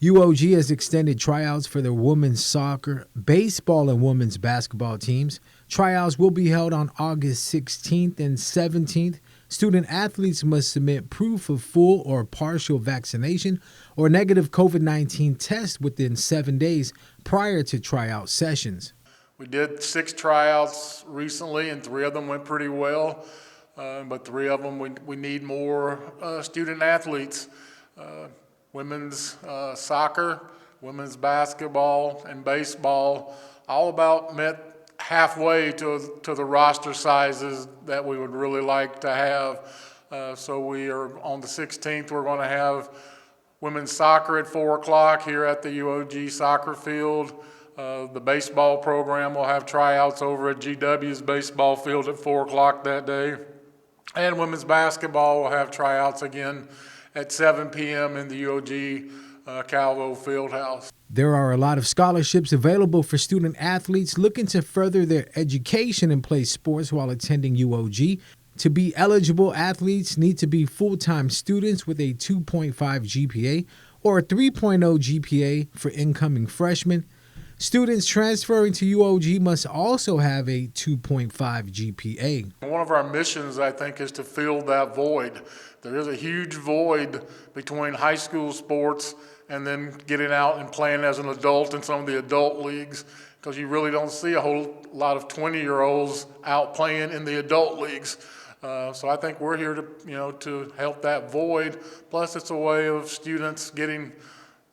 UOG has extended tryouts for their women's soccer, baseball, and women's basketball teams. Tryouts will be held on August 16th and 17th. Student athletes must submit proof of full or partial vaccination or negative COVID-19 test within 7 days prior to tryout sessions. We did 6 tryouts recently, and 3 of them went pretty well. But 3 of them, we need more student athletes. Women's soccer, women's basketball, and baseball, all about met halfway to the roster sizes that we would really like to have. So we are on the 16th, we're going to have women's soccer at 4 o'clock here at the UOG soccer field. The baseball program will have tryouts over at GW's baseball field at 4 o'clock that day. And women's basketball will have tryouts again at 7 p.m. in the UOG Calvo Fieldhouse. There are a lot of scholarships available for student athletes looking to further their education and play sports while attending UOG. To be eligible, athletes need to be full-time students with a 2.5 GPA or a 3.0 GPA for incoming freshmen. Students transferring to UOG must also have a 2.5 GPA. One of our missions, I think, is to fill that void. There is a huge void between high school sports and then getting out and playing as an adult in some of the adult leagues, because you really don't see a whole lot of 20-year-olds out playing in the adult leagues. So I think we're here to help that void. Plus, it's a way of students getting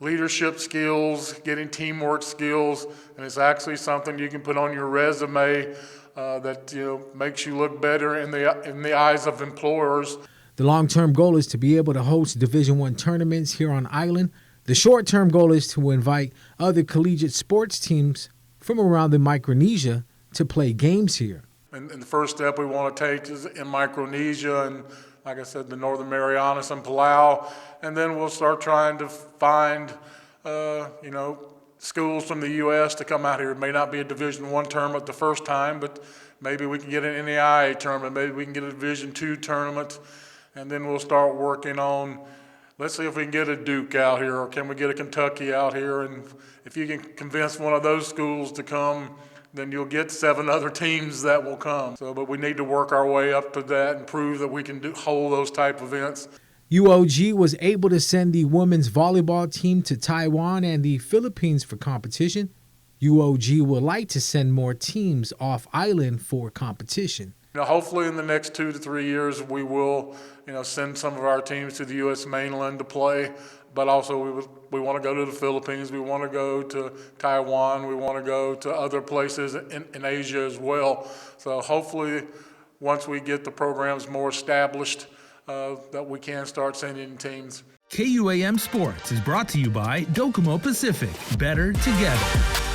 leadership skills, getting teamwork skills, and it's actually something you can put on your resume that makes you look better in the eyes of employers. The long-term goal is to be able to host Division I tournaments here on island. The short-term goal is to invite other collegiate sports teams from around the Micronesia to play games here. And the first step we want to take is in Micronesia and, like I said, the Northern Marianas and Palau. And then we'll start trying to find, schools from the U.S. to come out here. It may not be a Division I tournament the first time, but maybe we can get an NAIA tournament. Maybe we can get a Division II tournament. And then we'll start working on, let's see if we can get a Duke out here, or can we get a Kentucky out here. And if you can convince one of those schools to come, then you'll get 7 other teams that will come. But we need to work our way up to that and prove that we can hold those type of events. UOG was able to send the women's volleyball team to Taiwan and the Philippines for competition. UOG would like to send more teams off island for competition. Hopefully in the next 2 to 3 years we will send some of our teams to the U.S. mainland to play, but also we want to go to the Philippines, we want to go to Taiwan, we want to go to other places in Asia as well. So hopefully once we get the programs more established, that we can start sending teams. KUAM Sports is brought to you by Docomo Pacific. Better together.